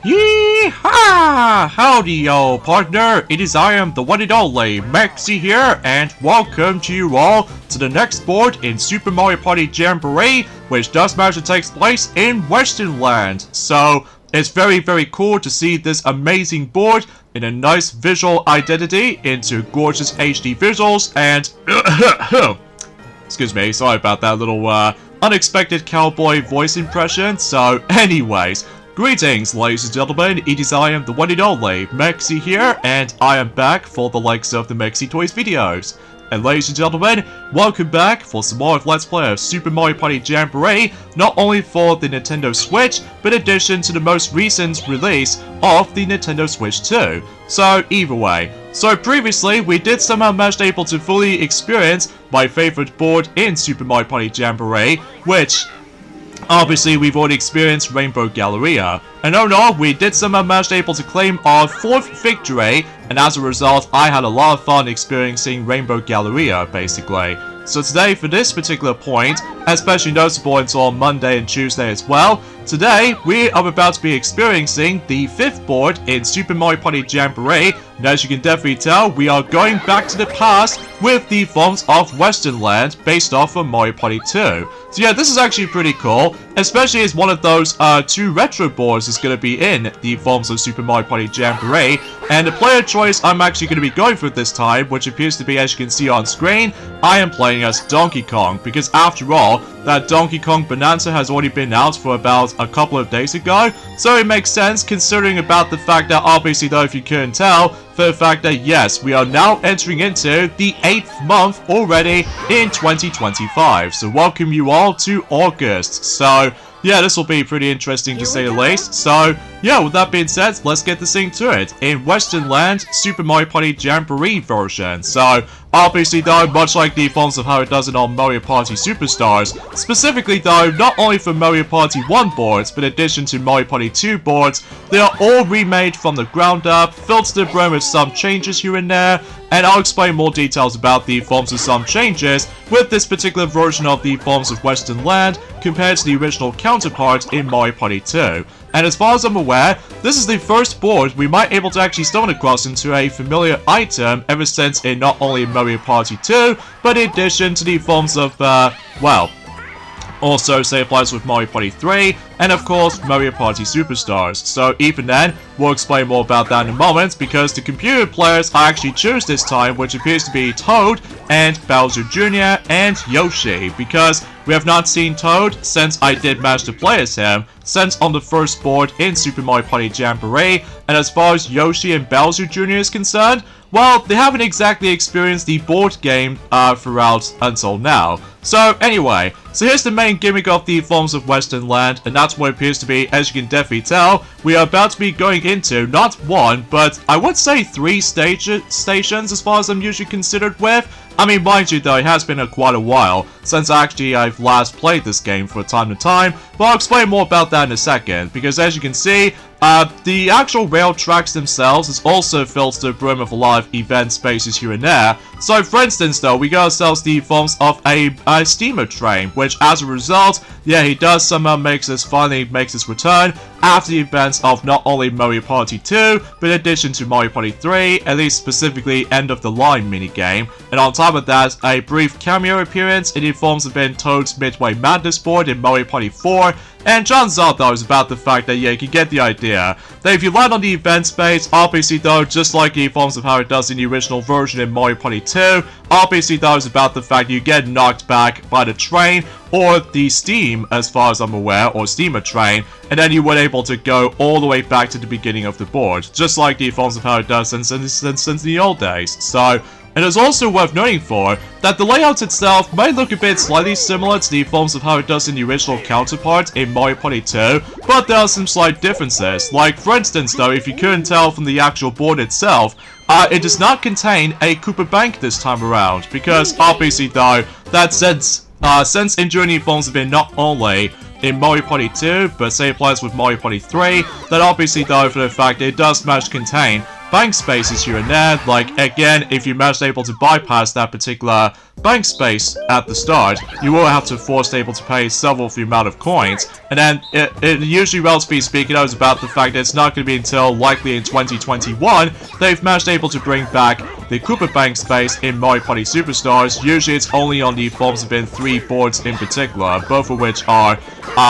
Yee-haw! Howdy, yo, partner. It is I am the one and only Maxi here, and welcome to you all to the next board in Super Mario Party Jamboree, which does manage to take place in Western Land. So, it's very, very cool to see this amazing board in a nice visual identity into gorgeous HD visuals, and excuse me, sorry about that little unexpected cowboy voice impression. So, anyways, greetings, ladies and gentlemen, it is I am the one and only Maxi here, and I am back for the likes of the Maxi Toys videos. And ladies and gentlemen, welcome back for some more of Let's Play of Super Mario Party Jamboree, not only for the Nintendo Switch, but in addition to the most recent release of the Nintendo Switch 2. So, either way. So previously, we did somehow manage able to fully experience my favorite board in Super Mario Party Jamboree, which obviously, we've already experienced Rainbow Galleria. And oh no, we did somehow manage able to claim our 4th victory, and as a result, I had a lot of fun experiencing Rainbow Galleria, basically. So today, for this particular point, especially noticeable until Monday and Tuesday as well, today, we are about to be experiencing the 5th board in Super Mario Party Jamboree, and as you can definitely tell, we are going back to the past with the forms of Western Land based off of Mario Party 2. So yeah, this is actually pretty cool, especially as one of those 2 retro boards is going to be in the forms of Super Mario Party Jamboree, and the player choice I'm actually going to be going for this time, which appears to be, as you can see on screen, I am playing as Donkey Kong, because after all, that Donkey Kong Bonanza has already been out for about a couple of days ago, so it makes sense considering about the fact that obviously though, if you couldn't tell, for the fact that yes, we are now entering into the 8th month already in 2025, so welcome you all to August. So yeah, this will be pretty interesting to say the least. So yeah, with that being said, let's get this thing to it. In Western Land, Super Mario Party Jamboree version. So obviously though, much like the forms of how it does it on Mario Party Superstars, specifically though, not only for Mario Party 1 boards, but in addition to Mario Party 2 boards, they are all remade from the ground up, filled to the brim with some changes here and there, and I'll explain more details about the forms of some changes with this particular version of the forms of Western Land compared to the original counterpart in Mario Party 2. And as far as I'm aware, this is the first board we might able to actually stumble across into a familiar item ever since in not only Mario Party 2, but in addition to the forms of, well, also same applies with Mario Party 3, and of course Mario Party Superstars. So even then, we'll explain more about that in a moment, because the computer players I actually choose this time, which appears to be Toad and Bowser Jr. and Yoshi, because we have not seen Toad since I did manage to play as him, since on the first board in Super Mario Party Jamboree, and as far as Yoshi and Bowser Jr. is concerned, well, they haven't exactly experienced the board game throughout until now. So anyway, so here's the main gimmick of the forms of Western Land, and that's what it appears to be. As you can definitely tell, we are about to be going into not 1, but I would say 3 stations as far as I'm usually considered with. I mean, mind you though, it has been quite a while since I've last played this game from time to time, but I'll explain more about that in a second, because as you can see, the actual rail tracks themselves is also filled to the brim of a lot of event spaces here and there. So for instance though, we got ourselves the forms of a steamer train, which as a result, yeah, he does somehow finally makes his return after the events of not only Mario Party 2, but in addition to Mario Party 3, at least specifically End of the Line minigame. And on top of that, a brief cameo appearance in the forms of Toad's Midway Madness board in Mario Party 4, and chances are though is about the fact that yeah, you can get the idea that if you land on the event space, obviously though, just like the forms of how it does in the original version in Mario Party 2, obviously though is about the fact you get knocked back by the train or the steam, as far as I'm aware, or steamer train, and then you were able to go all the way back to the beginning of the board, just like the forms of how it does since the old days. So it is also worth noting for that the layout itself may look a bit slightly similar to the forms of how it does in the original counterpart in Mario Party 2, but there are some slight differences. Like for instance though, if you couldn't tell from the actual board itself, it does not contain a Koopa Bank this time around, because obviously though, that since Enjoying forms have been not only in Mario Party 2, but same applies with Mario Party 3, that obviously though for the fact it does manage to contain bank spaces here and there. Like, again, if you manage able to bypass that particular bank space at the start, you will have to force able to pay several of the amount of coins. And then, it usually, relatively speaking, knows about the fact that it's not going to be until likely in 2021 they've managed able to bring back the Koopa Bank space in Mario Party Superstars. Usually it's only on the forms of 3 boards in particular, both of which are,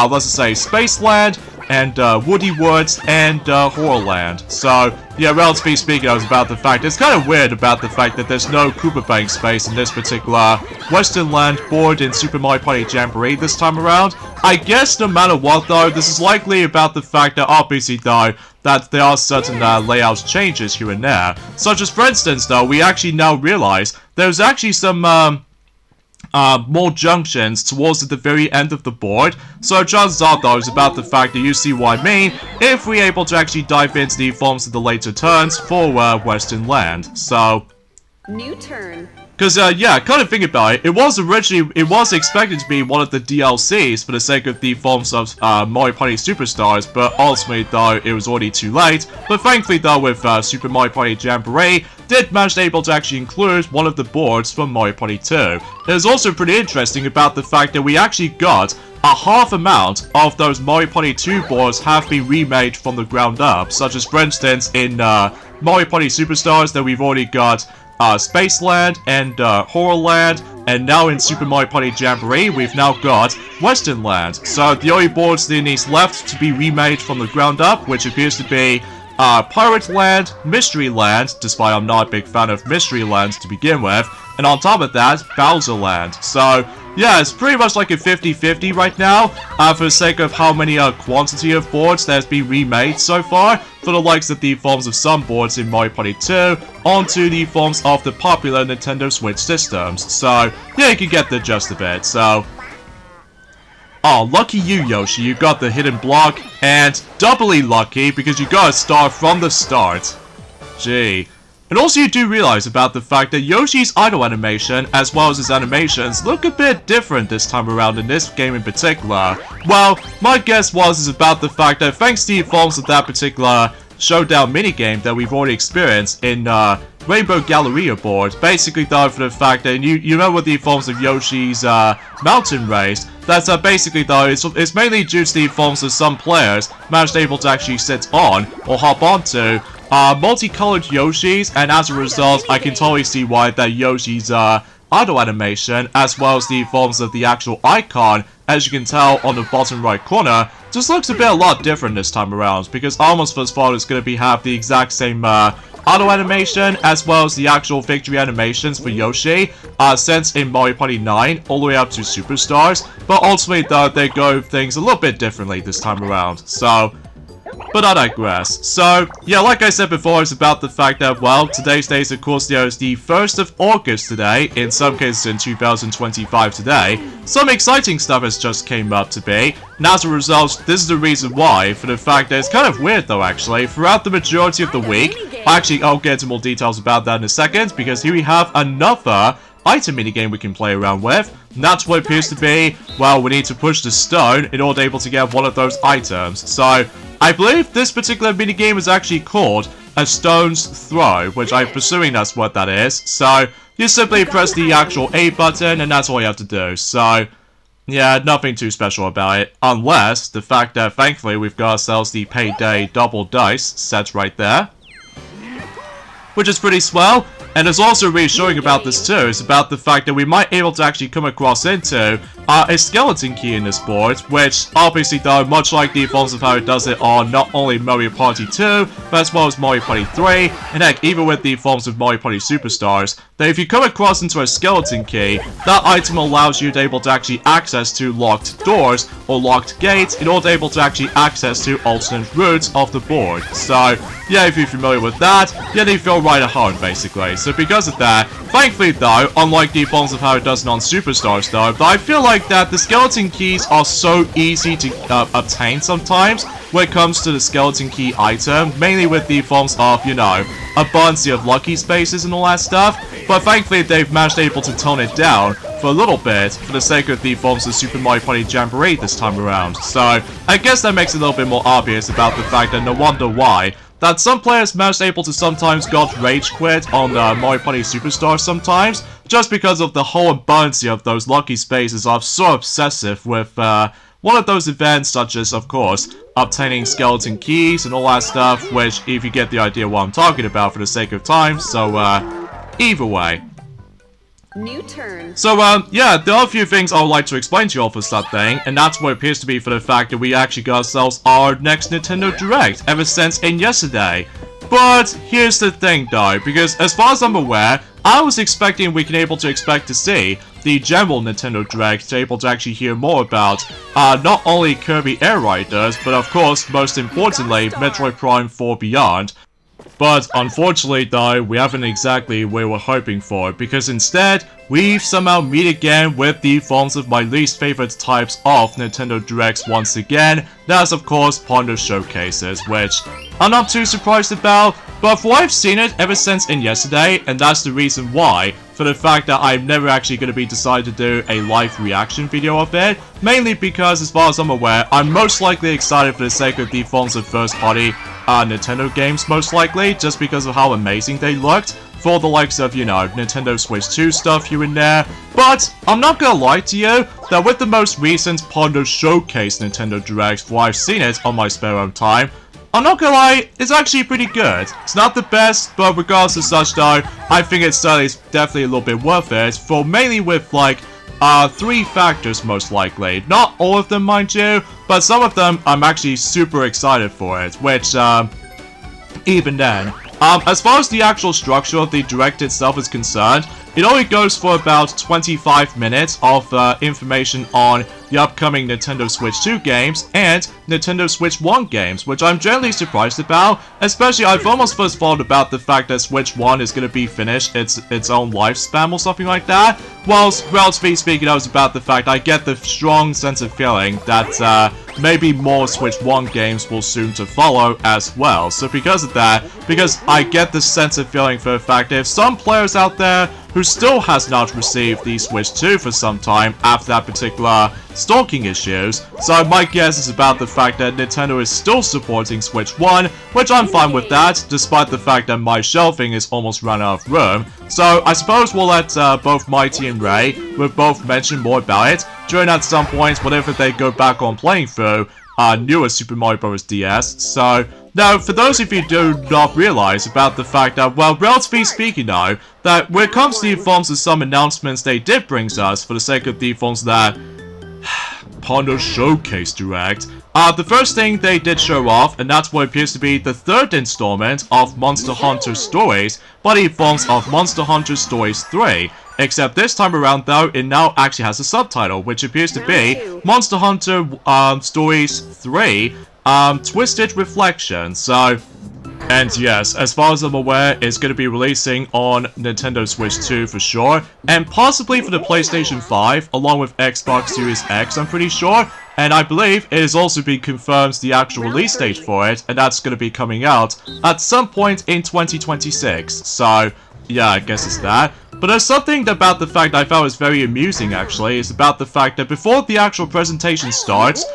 let's just say, Spaceland, and Woody Woods, and Horrorland. So, yeah, relatively speaking, I was about the fact, it's kind of weird about the fact that there's no Koopa Bank space in this particular Western Land board in Super Mario Party Jamboree this time around. I guess no matter what, though, this is likely about the fact that, obviously, though, that there are certain layout changes here and there. Such as, for instance, though, we actually now realize there's actually some, more junctions towards the very end of the board. So chances are, though, is about the fact that you see what I mean if we're able to actually dive into the forms of the later turns for Western Land. So, new turn. Because, yeah, kind of think about it, it was expected to be one of the DLCs for the sake of the forms of Mario Party Superstars, but ultimately, though, it was already too late. But thankfully, though, with Super Mario Party Jamboree, did manage to able to actually include one of the boards from Mario Party 2. It is also pretty interesting about the fact that we actually got a half amount of those Mario Party 2 boards have been remade from the ground up, such as, for instance, in Mario Party Superstars that we've already got Spaceland and Horrorland, and now in Super Mario Party Jamboree, we've now got Western Land. So the only boards that needs left to be remade from the ground up, which appears to be Pirate Land, Mystery Land, despite I'm not a big fan of Mystery Land to begin with, and on top of that, Bowser Land. So, yeah, it's pretty much like a 50-50 right now, for the sake of how many quantity of boards that has been remade so far, for the likes of the forms of some boards in Mario Party 2, onto the forms of the popular Nintendo Switch systems. So, yeah, you can get the gist of it, so... Oh, lucky you, Yoshi, you got the hidden block, and doubly lucky because you got a star from the start. Gee. And also you do realize about the fact that Yoshi's idle animation, as well as his animations, look a bit different this time around in this game in particular. Well, my guess is about the fact that thanks to the forms of that particular showdown minigame that we've already experienced in Rainbow Galleria board, basically though for the fact that you remember the forms of Yoshi's mountain race, that's basically though it's mainly due to the forms of some players managed able to actually sit on or hop onto multicolored Yoshis, and as a result I can totally see why that Yoshi's idle animation, as well as the forms of the actual icon, as you can tell on the bottom right corner, just looks a lot different this time around, because almost first of all it's going to have the exact same auto animation, as well as the actual victory animations for Yoshi, since in Mario Party 9, all the way up to Superstars, but ultimately though, they go things a little bit differently this time around, so... But I digress. So, yeah, like I said before, it's about the fact that, well, today's date, of course, there is the 1st of August today, in some cases in 2025 today. Some exciting stuff has just came up to be, and as a result, this is the reason why, for the fact that it's kind of weird though, actually, throughout the majority of the week, actually, I'll get into more details about that in a second, because here we have another item minigame we can play around with, and that's what it appears to be. Well, we need to push the stone in order to be able to get one of those items. So, I believe this particular minigame is actually called a stone's throw, which I'm presuming that's what that is. So, you simply press the actual A button, and that's all you have to do. So, yeah, nothing too special about it, unless the fact that, thankfully, we've got ourselves the Payday Double Dice set right there, which is pretty swell. And it's also reassuring about this too, is about the fact that we might be able to actually come across into a skeleton key in this board, which obviously though, much like the forms of how it does it on not only Mario Party 2, but as well as Mario Party 3, and heck, even with the forms of Mario Party Superstars, that if you come across into a skeleton key, that item allows you to able to actually access to locked doors or locked gates in order to able to actually access to alternate routes of the board. So, yeah, if you're familiar with that, yeah, they feel right at home, basically. So because of that, thankfully though, unlike the forms of how it does it on Superstars though, but I feel like that the skeleton keys are so easy to obtain sometimes when it comes to the skeleton key item, mainly with the forms of, you know, a bunch of lucky spaces and all that stuff, but thankfully they've managed able to tone it down for a little bit for the sake of the forms of Super Mario Party Jamboree this time around. So, I guess that makes it a little bit more obvious about the fact that no wonder why that some players most able to sometimes got rage quit on Mario Party Superstars sometimes, just because of the whole abundance of those lucky spaces are so obsessive with one of those events such as, of course, obtaining skeleton keys and all that stuff, which if you get the idea what I'm talking about for the sake of time, so either way. New turn. So, yeah, there are a few things I would like to explain to you all for something, and that's what appears to be for the fact that we actually got ourselves our next Nintendo Direct ever since in yesterday. But here's the thing though, because as far as I'm aware, I was expecting we can able to expect to see the general Nintendo Direct to able to actually hear more about not only Kirby Air Riders, but of course, most importantly, Metroid Prime 4 Beyond. But unfortunately though, we haven't exactly what we were hoping for, because instead, we've somehow meet again with the forms of my least favorite types of Nintendo Directs once again. That's of course Ponder Showcases, which I'm not too surprised about, but for what I've seen it ever since in yesterday, and that's the reason why, for the fact that I'm never actually going to be decided to do a live reaction video of it, mainly because as far as I'm aware, I'm most likely excited for the sake of the forms of first party Nintendo games most likely, just because of how amazing they looked, for the likes of, you know, Nintendo Switch 2 stuff here and there. But I'm not gonna lie to you, that with the most recent Ponder Showcase Nintendo Direct, for I've seen it on my spare own time, I'm not gonna lie, it's actually pretty good. It's not the best, but regardless of such though, I think it's definitely a little bit worth it, for mainly with like, 3 factors most likely. Not all of them, mind you, but some of them I'm actually super excited for it, which, even then. As far as the actual structure of the Direct itself is concerned, it only goes for about 25 minutes of information on the upcoming Nintendo Switch 2 games and Nintendo Switch 1 games, which I'm generally surprised about, especially I've almost first thought about the fact that Switch 1 is going to be finished its own lifespan or something like that, whilst relatively speaking I was about the fact I get the strong sense of feeling that maybe more Switch 1 games will soon to follow as well. So because of that, because I get the sense of feeling for the fact that if some players out there who still has not received the Switch 2 for some time after that particular stalking issues, so my guess is about the fact that Nintendo is still supporting Switch 1, which I'm fine with that, despite the fact that my shelving is almost run out of room. So I suppose we'll let both Mighty and Ray, we'll both mention more about it during at some point whenever they go back on playing through newer Super Mario Bros. DS. So, now, for those of you who do not realize about the fact that, well, relatively speaking though, that when it comes to the forms of some announcements they did bring us for the sake of the forms of that Ponder Showcase Direct, the first thing they did show off, and that's what appears to be the 3rd installment of Monster Hunter Stories, by the forms of Monster Hunter Stories 3. Except this time around though, it now actually has a subtitle, which appears to be Monster Hunter Stories 3, Twisted Reflection. So, and yes, as far as I'm aware, it's going to be releasing on Nintendo Switch 2 for sure, and possibly for the PlayStation 5, along with Xbox Series X, I'm pretty sure. And I believe it has also been confirmed the actual release date for it, and that's going to be coming out at some point in 2026. So, yeah, I guess it's that. But there's something about the fact I found was very amusing, actually, is about the fact that before the actual presentation starts,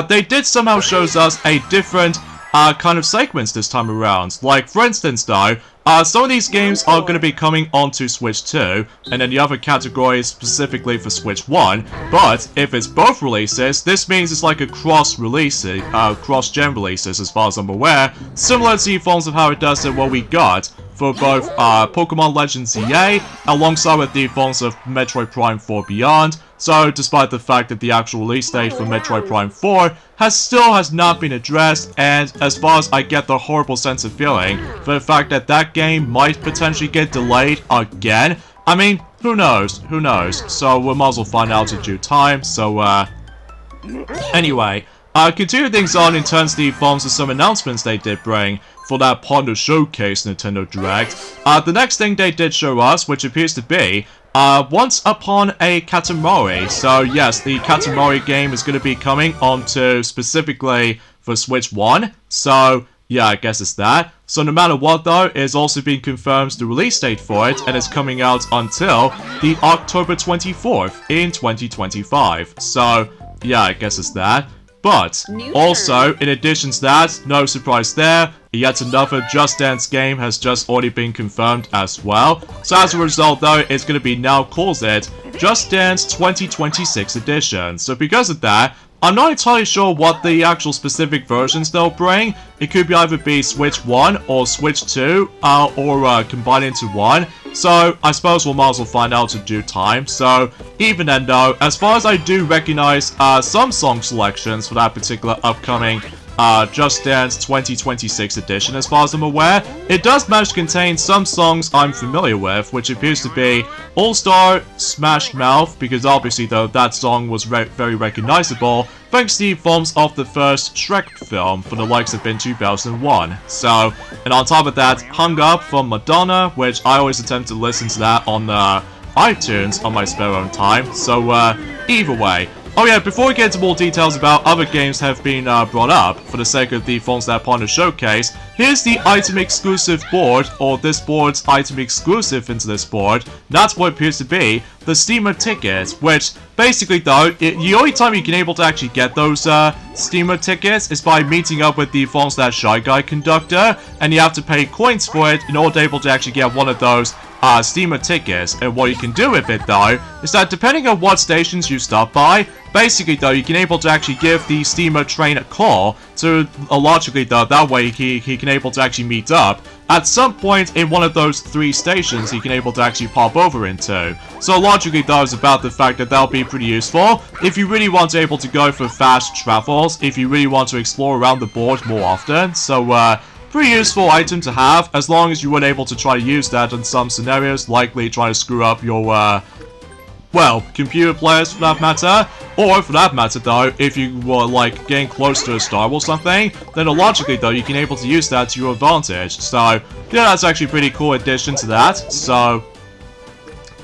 they did somehow show us a different kind of segments this time around. Like, for instance, though, some of these games are going to be coming onto Switch 2, and then the other category is specifically for Switch 1, but if it's both releases, this means it's like a cross-gen releases as far as I'm aware, similar to the forms of how it does it what we got for both Pokemon Legends EA, alongside with the forms of Metroid Prime 4 Beyond. So, despite the fact that the actual release date for Metroid Prime 4 still has not been addressed, and as far as I get the horrible sense of feeling for the fact that that game might potentially get delayed again, I mean, who knows, so we might as well find out in due time. So, anyway, continue things on in terms of the forms of some announcements they did bring for that Ponder Showcase Nintendo Direct. The next thing they did show us, which appears to be Once Upon a Katamari. So yes, the Katamari game is going to be coming onto specifically for Switch 1. So yeah, I guess it's that. So no matter what though, it has also been confirmed the release date for it, and it's coming out until the October 24th in 2025. So yeah, I guess it's that. But also, in addition to that, no surprise there, yet another Just Dance game has just already been confirmed as well. So as a result though, it's going to be now calls it Just Dance 2026 edition. So because of that, I'm not entirely sure what the actual specific versions they'll bring. It could either be Switch 1 or Switch 2, or combined into one. So I suppose we'll might as well find out in due time. So even then though, as far as I do recognize some song selections for that particular upcoming Just Dance 2026 edition, as far as I'm aware, it does manage to contain some songs I'm familiar with, which appears to be All-Star, Smash Mouth, because obviously though that song was very recognizable thanks to the films of the first Shrek film for the likes of in 2001. So, and on top of that, Hung Up from Madonna, which I always attempt to listen to that on iTunes on my spare own time. So either way. Oh yeah, before we get into more details about other games have been brought up, for the sake of the phones that part of the showcase, here's the item exclusive board, or this board's item exclusive into this board. That's what it appears to be, the Steamer tickets, which basically though, the only time you can able to actually get those Steamer tickets is by meeting up with the Phones That Shy Guy conductor, and you have to pay coins for it in order to able to actually get one of those Steamer tickets. And what you can do with it though, is that depending on what stations you stop by, basically though, you can able to actually give the Steamer train a call, so logically though, that way he can able to actually meet up at some point in one of those 3 stations he can able to actually pop over into. So logically though, it's about the fact that that'll be pretty useful if you really want to able to go for fast travels, if you really want to explore around the board more often. So pretty useful item to have, as long as you weren't able to try to use that in some scenarios, likely trying to screw up your well, computer players for that matter, or for that matter though, if you were like getting close to a star or something, then logically though, you can able to use that to your advantage. So yeah, that's actually a pretty cool addition to that. So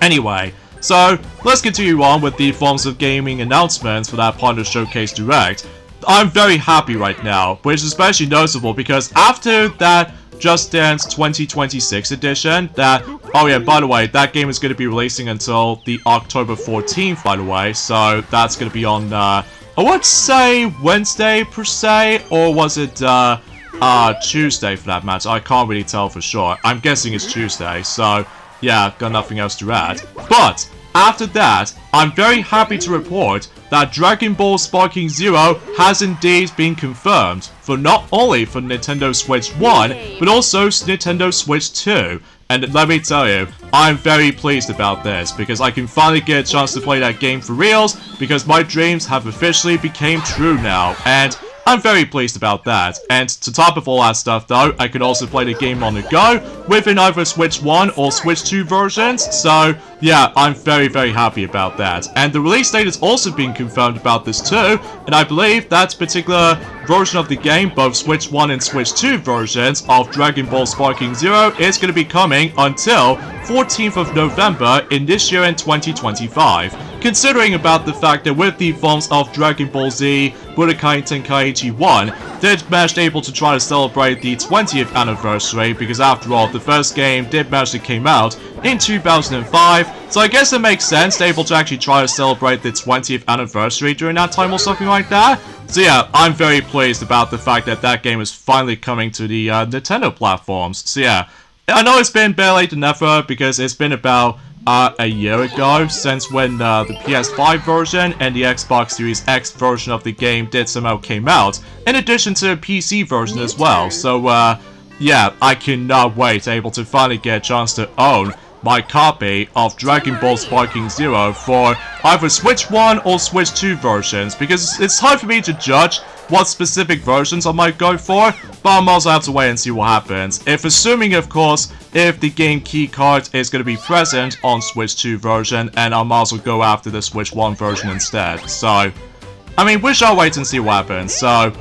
anyway, so let's continue on with the forms of gaming announcements for that part of the Showcase Direct. I'm very happy right now, which is especially noticeable because after that Just Dance 2026 edition, that, oh yeah, by the way, that game is going to be releasing until the October 14th, by the way, so that's going to be on, I would say Wednesday per se, or was it, Tuesday for that matter? I can't really tell for sure. I'm guessing it's Tuesday, so yeah, got nothing else to add. But after that, I'm very happy to report that Dragon Ball Sparking Zero has indeed been confirmed for not only for Nintendo Switch 1, but also Nintendo Switch 2. And let me tell you, I'm very pleased about this, because I can finally get a chance to play that game for reals, because my dreams have officially became true now, and I'm very pleased about that. And to top of all that stuff though, I can also play the game on the go within either Switch 1 or Switch 2 versions, so yeah, I'm very happy about that. And the release date has also been confirmed about this too, and I believe that particular version of the game, both Switch 1 and Switch 2 versions of Dragon Ball Sparking Zero, is going to be coming until 14th of November in this year in 2025. Considering about the fact that with the forms of Dragon Ball Z, Budokai Tenkaichi 1, did manage able to try to celebrate the 20th anniversary, because after all, the first game did manage to came out in 2005, so I guess it makes sense to able to actually try to celebrate the 20th anniversary during that time or something like that. So yeah, I'm very pleased about the fact that that game is finally coming to the Nintendo platforms. So yeah, I know it's been better late than never, because it's been about a year ago since when the PS5 version and the Xbox Series X version of the game did somehow came out, in addition to the PC version as well. So yeah, I cannot wait to able to finally get a chance to own my copy of Dragon Ball Sparking Zero for either Switch 1 or Switch 2 versions, because it's hard for me to judge what specific versions I might go for, but I'll also have to wait and see what happens. If assuming, of course, if the game key card is going to be present on Switch 2 version, and I'll also go after the Switch 1 version instead. So, I mean, we shall wait and see what happens. So,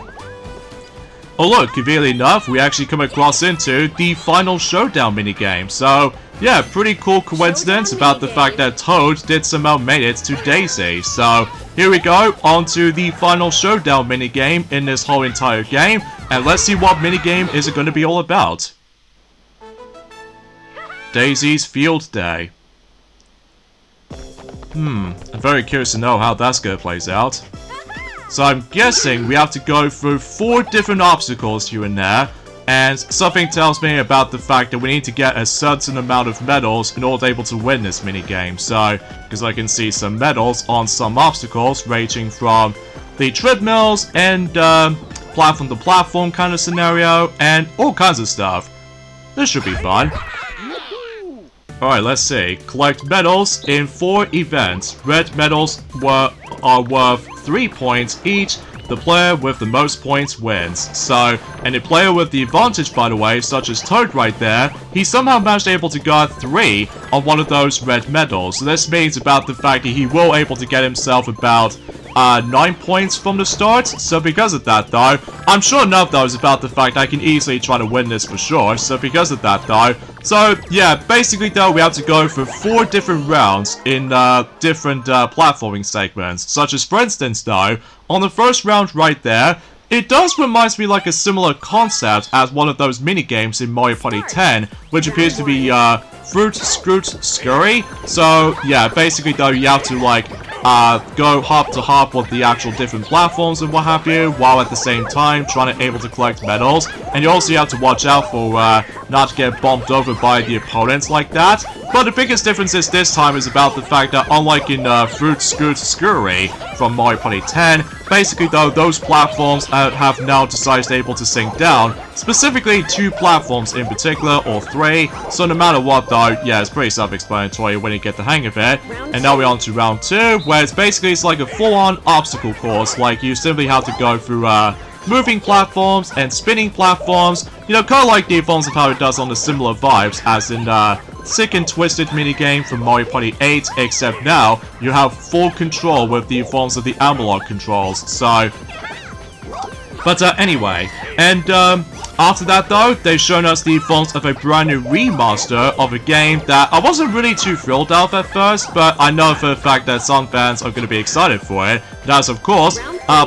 oh look, conveniently enough, we actually come across into the Final Showdown minigame. So, yeah, pretty cool coincidence about the fact that Toad did somehow made it to Daisy. So, here we go, on to the Final Showdown minigame in this whole entire game, and let's see what minigame is it going to be all about. Daisy's Field Day. I'm very curious to know how that's going to play out. So I'm guessing we have to go through 4 different obstacles here and there, And something tells me about the fact that we need to get a certain amount of medals in order to be able to win this minigame. So, because I can see some medals on some obstacles ranging from the treadmills and platform to platform kind of scenario and all kinds of stuff. This should be fun. Alright, let's see. Collect medals in 4 events. Red medals are worth 3 points each. The player with the most points wins. So, and a player with the advantage, by the way, such as Toad right there, he somehow managed able to get 3 on one of those red medals. So this means about the fact that he will able to get himself about 9 points from the start. So because of that though, I'm sure enough though is about the fact I can easily try to win this for sure. So because of that though, so yeah, basically though we have to go for 4 different rounds in different platforming segments. Such as for instance though, on the first round right there, it does remind me like a similar concept as one of those mini games in Mario Party 10, which appears to be Fruit, Scoot, Scurry. So yeah, basically though you have to like go hop to hop with the actual different platforms and what have you, while at the same time trying to able to collect medals. And you also have to watch out for not to get bumped over by the opponents like that. But the biggest difference is this time is about the fact that unlike in Fruit, Scoot, Scurry from Mario Party 10, basically though those platforms have now decided able to sink down, specifically 2 platforms in particular, or 3, so no matter what though, yeah, it's pretty self-explanatory when you get the hang of it. And now we're on to round 2, where it's like a full-on obstacle course, like you simply have to go through moving platforms and spinning platforms, you know, kind of like the forms of how it does on the similar vibes as in Sick and Twisted minigame from Mario Party 8, except now you have full control with the forms of the analog controls. So, but anyway, and after that though, they've shown us the forms of a brand new remaster of a game that I wasn't really too thrilled of at first, but I know for a fact that some fans are going to be excited for it. That's of course,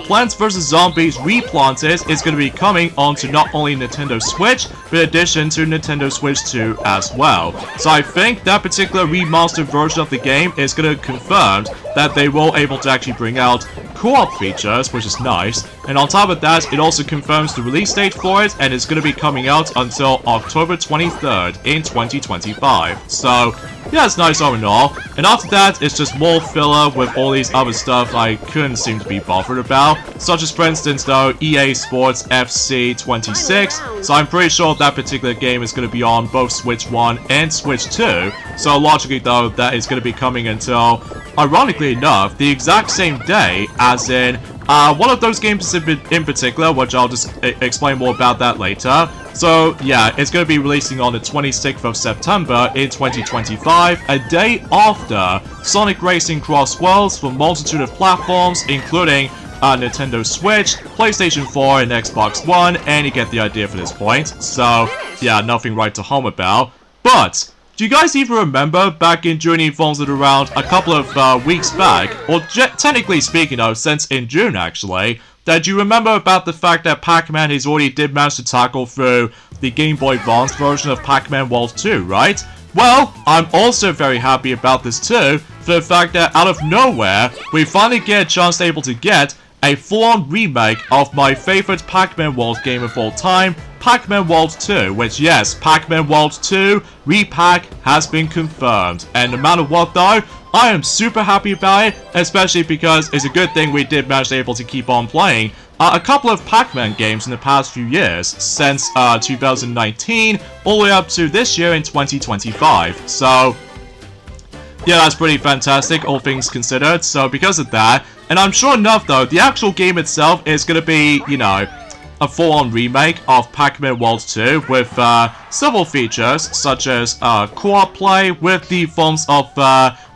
Plants vs. Zombies Replanted is going to be coming onto not only Nintendo Switch, but in addition to Nintendo Switch 2 as well. So I think that particular remastered version of the game is going to confirm that they will able to actually bring out co-op features, which is nice. And on top of that, it also confirms the release date for it, and it's going to be coming out until October 23rd in 2025. So, yeah, it's nice all in all. And after that, it's just more filler with all these other stuff I couldn't seem to be bothered about. Such as, for instance, though, EA Sports FC 26. So I'm pretty sure that particular game is going to be on both Switch 1 and Switch 2. So logically, though, that is going to be coming until, ironically enough, the exact same day as in one of those games in particular, which I'll just explain more about that later. So, yeah, it's going to be releasing on the 26th of September in 2025, a day after Sonic Racing Cross Worlds for a multitude of platforms, including Nintendo Switch, PlayStation 4, and Xbox One, and you get the idea for this point. So, yeah, nothing right to home about. But do you guys even remember back in during the informs at around a couple of weeks back, or technically speaking though, since in June actually, that you remember about the fact that Pac-Man has already did manage to tackle through the Game Boy Advance version of Pac-Man World 2, right? Well, I'm also very happy about this too, for the fact that out of nowhere, we finally get a chance to able to get a full-on remake of my favorite Pac-Man World game of all time, Pac-Man World 2, which yes, Pac-Man World 2 repack has been confirmed. And no matter what though, I am super happy about it, especially because it's a good thing we did manage to able to keep on playing a couple of Pac-Man games in the past few years, since 2019 all the way up to this year in 2025. So yeah, that's pretty fantastic, all things considered. So because of that, and I'm sure enough though, the actual game itself is going to be, you know, a full-on remake of Pac-Man World 2 with several features such as co-op play with the forms of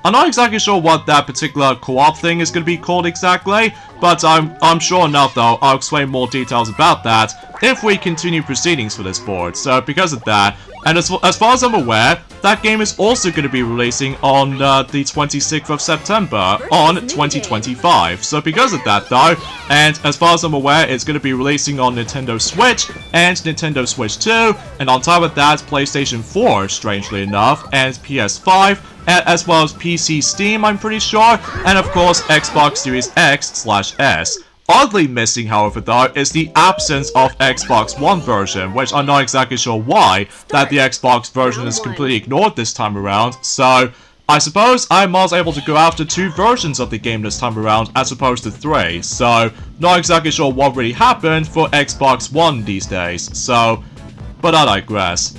I'm not exactly sure what that particular co-op thing is going to be called exactly, but I'm sure enough though I'll explain more details about that if we continue proceedings for this board. So because of that, and as far as I'm aware, that game is also going to be releasing on the 26th of September on 2025. So because of that though, and as far as I'm aware, it's going to be releasing on Nintendo Switch and Nintendo Switch 2, and on top of that, PlayStation 4, strangely enough, and PS5, as well as PC Steam, I'm pretty sure, and of course Xbox Series X/S. Oddly missing, however, though, is the absence of Xbox One version, which I'm not exactly sure why that the Xbox version is completely ignored this time around, so I suppose I'm also able to go after 2 versions of the game this time around as opposed to 3, so not exactly sure what really happened for Xbox One these days, so, but I digress.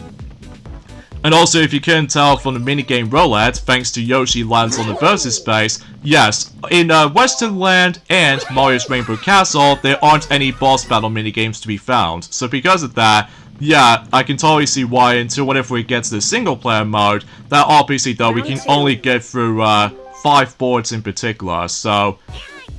And also, if you couldn't tell from the minigame roulette, thanks to Yoshi lands on the versus space, yes, in Western Land and Mario's Rainbow Castle, there aren't any boss battle minigames to be found. So because of that, yeah, I can totally see why until whenever we get to the single player mode, that obviously though we can only get through 5 boards in particular, so...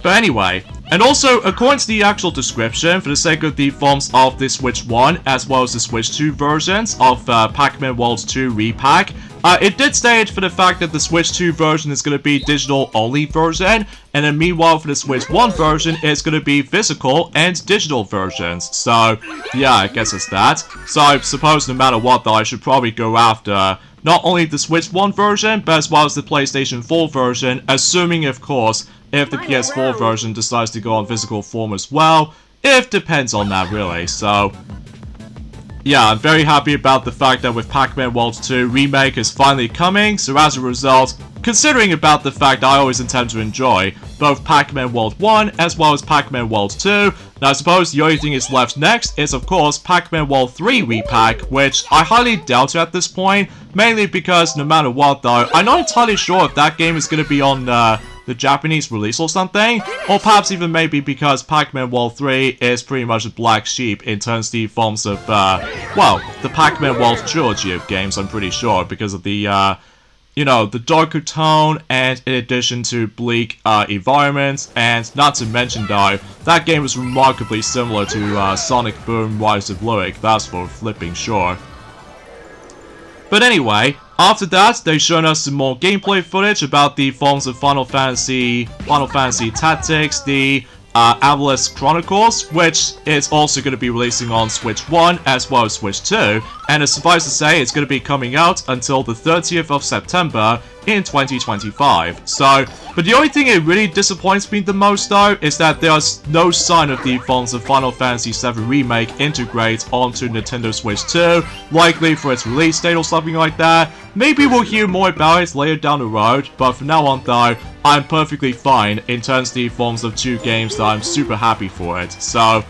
But anyway, and also, according to the actual description, for the sake of the forms of the Switch 1 as well as the Switch 2 versions of Pac-Man World 2 Repack, it did state for the fact that the Switch 2 version is going to be digital-only version, and then meanwhile for the Switch 1 version, it's going to be physical and digital versions. So, yeah, I guess it's that. So I suppose no matter what though, I should probably go after not only the Switch 1 version, but as well as the PlayStation 4 version, assuming, of course, if the PS4 version decides to go on physical form as well. It depends on that, really, so... Yeah, I'm very happy about the fact that with Pac-Man World 2 Remake is finally coming, so as a result, considering about the fact I always intend to enjoy both Pac-Man World 1 as well as Pac-Man World 2, now I suppose the only thing is left next is of course Pac-Man World 3 Repack, which I highly doubt at this point, mainly because no matter what though, I'm not entirely sure if that game is going to be on the Japanese release or something, or perhaps even maybe because Pac-Man World 3 is pretty much a black sheep in terms of the forms of, well, the Pac-Man World trilogy of games, I'm pretty sure, because of the, you know, the darker tone, and in addition to bleak environments, and not to mention though, that game is remarkably similar to Sonic Boom Rise of Lyric, that's for flipping sure. But anyway, after that, they've shown us some more gameplay footage about the forms of Final Fantasy Tactics, the Avalanche Chronicles, which is also going to be releasing on Switch 1 as well as Switch 2, and suffice to say, it's going to be coming out until the 30th of September in 2025. So, but the only thing that really disappoints me the most though, is that there's no sign of the forms of Final Fantasy VII Remake integrate onto Nintendo Switch 2, likely for its release date or something like that. Maybe we'll hear more about it later down the road, but from now on though, I'm perfectly fine in terms of the forms of 2 games that I'm super happy for it. So,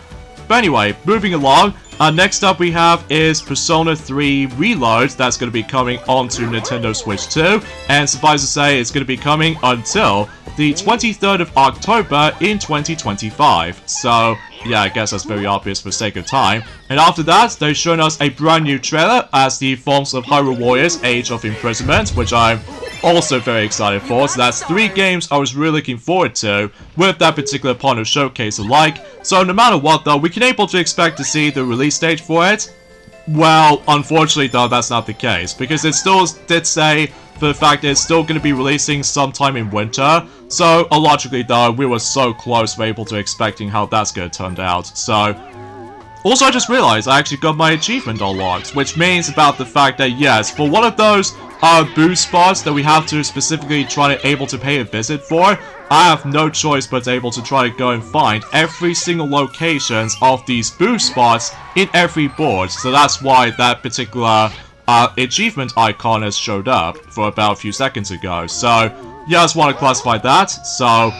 but anyway, moving along, next up we have is Persona 3 Reload, that's going to be coming onto Nintendo Switch 2, and suffice to say, it's going to be coming until the 23rd of October in 2025. So, yeah, I guess that's very obvious for sake of time. And after that, they've shown us a brand new trailer as the forms of Hyrule Warriors Age of Imprisonment, which I'm also very excited for. So that's 3 games I was really looking forward to with that particular part of showcase alike. So no matter what though, we can able to expect to see the release date for it. Well, unfortunately though, that's not the case, because it still did say for the fact that it's still going to be releasing sometime in winter. So, logically though, we were so close we're able to expecting how that's going to turn out. So, also I just realized I actually got my achievement unlocked, which means about the fact that yes, for one of those booth spots that we have to specifically try to able to pay a visit for, I have no choice but to able to try to go and find every single locations of these booth spots in every board. So that's why that particular achievement icon has showed up for about a few seconds ago. So, yeah, I just want to classify that. So,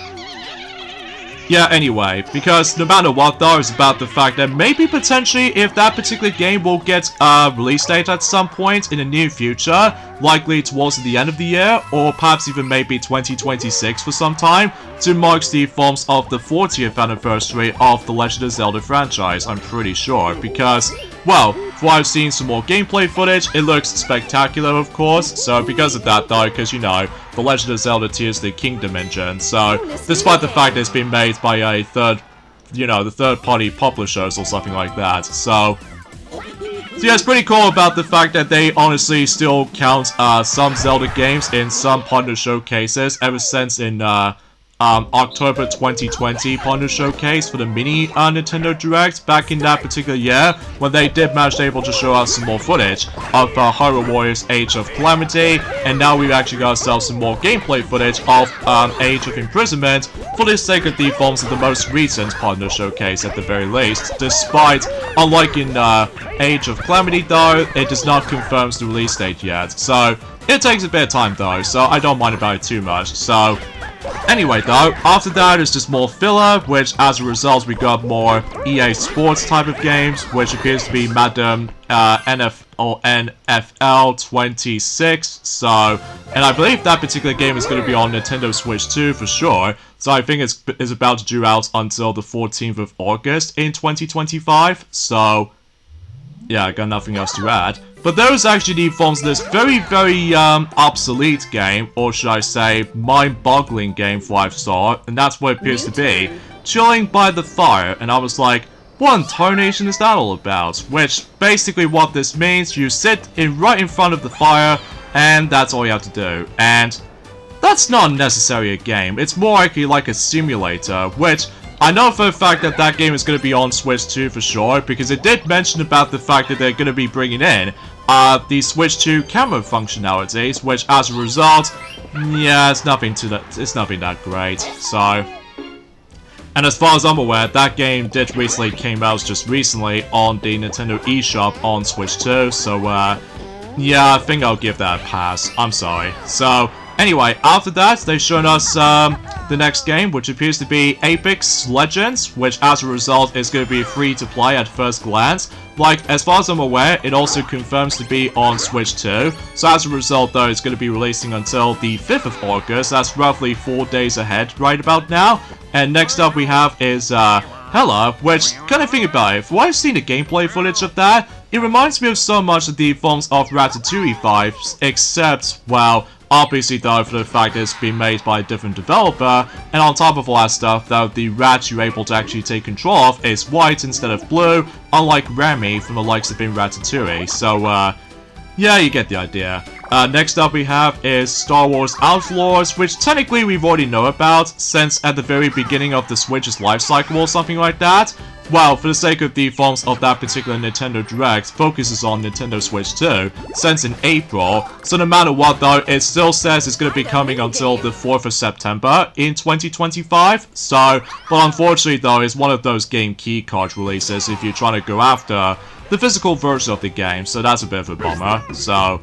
yeah, anyway, because no matter what though, it's about the fact that maybe potentially if that particular game will get a release date at some point in the near future, likely towards the end of the year, or perhaps even maybe 2026 for some time, to mark the forms of the 40th anniversary of the Legend of Zelda franchise, I'm pretty sure, because, well, for I've seen some more gameplay footage, it looks spectacular of course, so because of that though, because you know, the Legend of Zelda Tears of the Kingdom engine, so despite the fact that it's been made by a the third-party publishers or something like that, so yeah, it's pretty cool about the fact that they honestly still count some Zelda games in some partner showcases ever since in October 2020 Partner Showcase for the mini Nintendo Direct back in that particular year, when they did manage to able to show us some more footage of Hyrule Warriors Age of Calamity, and now we've actually got ourselves some more gameplay footage of Age of Imprisonment for the sake of the forms of the most recent Partner Showcase at the very least, despite, unlike in Age of Calamity though, it does not confirm the release date yet, so it takes a bit of time though, so I don't mind about it too much. So anyway though, after that is just more filler, which as a result we got more EA Sports type of games, which appears to be Madden NFL 26, so, and I believe that particular game is going to be on Nintendo Switch 2 for sure, so I think it's about to due out until the 14th of August in 2025, so yeah, I got nothing else to add. But those actually forms this very, very obsolete game, or should I say, mind-boggling game for I saw, and that's what it appears to be. Chilling by the fire, and I was like, what in tarnation is that all about? Which, basically what this means, you sit right in front of the fire, and that's all you have to do. And that's not necessarily a game, it's more likely like a simulator, which I know for a fact that that game is going to be on Switch 2 for sure, because it did mention about the fact that they're going to be bringing in the Switch 2 camera functionalities, which as a result, yeah, it's nothing that great, so. And as far as I'm aware, that game did recently came out just recently on the Nintendo eShop on Switch 2, so yeah, I think I'll give that a pass, I'm sorry. So, anyway, after that, they've shown us the next game, which appears to be Apex Legends, which as a result is going to be free to play at first glance. Like, as far as I'm aware, it also confirms to be on Switch 2, so as a result though, it's going to be releasing until the 5th of August, that's roughly 4 days ahead right about now. And next up we have is Hella, which, kind of think about it, from what I've seen the gameplay footage of that, it reminds me of so much of the forms of Ratatouille vibes, except, well, obviously though for the fact that it's been made by a different developer, and on top of all that stuff though, the rat you're able to actually take control of is white instead of blue, unlike Remy from the likes of in Ratatouille, so yeah, you get the idea. Next up we have is Star Wars Outlaws, which technically we've already know about, since at the very beginning of the Switch's life cycle or something like that. Well, for the sake of the forms of that particular Nintendo Direct, focuses on Nintendo Switch 2, since in April, so no matter what though, it still says it's going to be coming until the 4th of September in 2025, so, but unfortunately though, it's one of those game keycard releases if you're trying to go after the physical version of the game, so that's a bit of a bummer, so.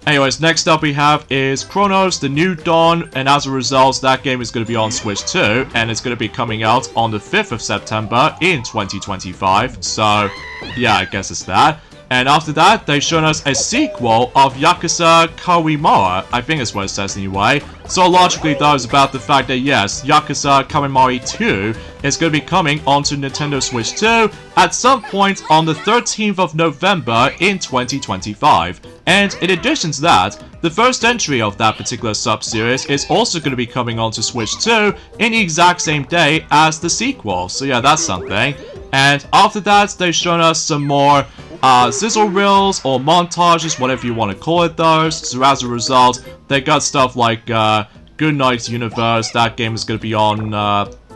Anyways, next up we have is Chronos, The New Dawn, and as a result, that game is going to be on Switch 2, and it's going to be coming out on the 5th of September in 2025, so yeah, I guess it's that. And after that, they've shown us a sequel of Yakuza Kawimara, I think is what it says anyway. So logically though, it's about the fact that yes, Yakuza Kawimara 2 is going to be coming onto Nintendo Switch 2 at some point on the 13th of November in 2025. And in addition to that, the first entry of that particular sub-series is also going to be coming onto Switch 2 in the exact same day as the sequel. So yeah, that's something. And after that, they've shown us some more sizzle reels or montages, whatever you want to call it those. So as a result, they got stuff like Goodnight Universe. That game is going to be on,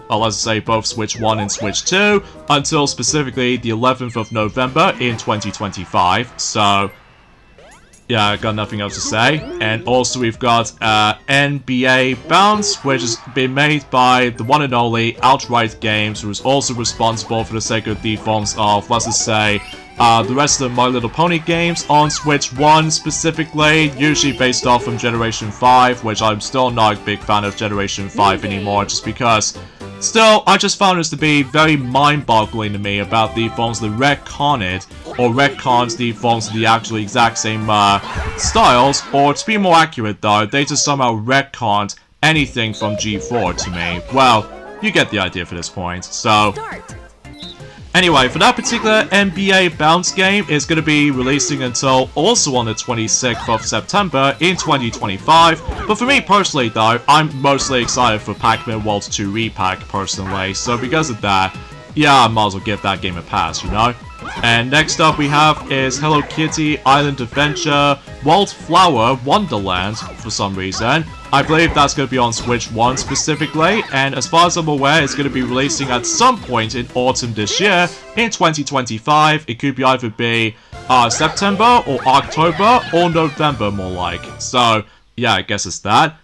let's say, both Switch 1 and Switch 2 until specifically the 11th of November in 2025. So yeah, I got nothing else to say. And also we've got NBA Bounce, which has been made by the one and only Outright Games, who is also responsible for the sake of the forms of, let's just say, the rest of the My Little Pony games on Switch 1 specifically, usually based off from Generation 5, which I'm still not a big fan of Generation 5 anymore, just because still, I just found this to be very mind-boggling to me about the forms that retconned, or retcons the forms of the actually exact same styles, or to be more accurate though, they just somehow retconned anything from G4 to me. Well, you get the idea for this point, so. Anyway, for that particular NBA Bounce game, it's going to be releasing until also on the 26th of September in 2025. But for me personally though, I'm mostly excited for Pac-Man World 2 Repack personally, so because of that, yeah, I might as well give that game a pass, you know? And next up we have is Hello Kitty Island Adventure Wildflower Wonderland for some reason. I believe that's going to be on Switch 1 specifically, and as far as I'm aware, it's going to be releasing at some point in autumn this year, in 2025. It could be either be September or October or November more like. So, yeah, I guess it's that.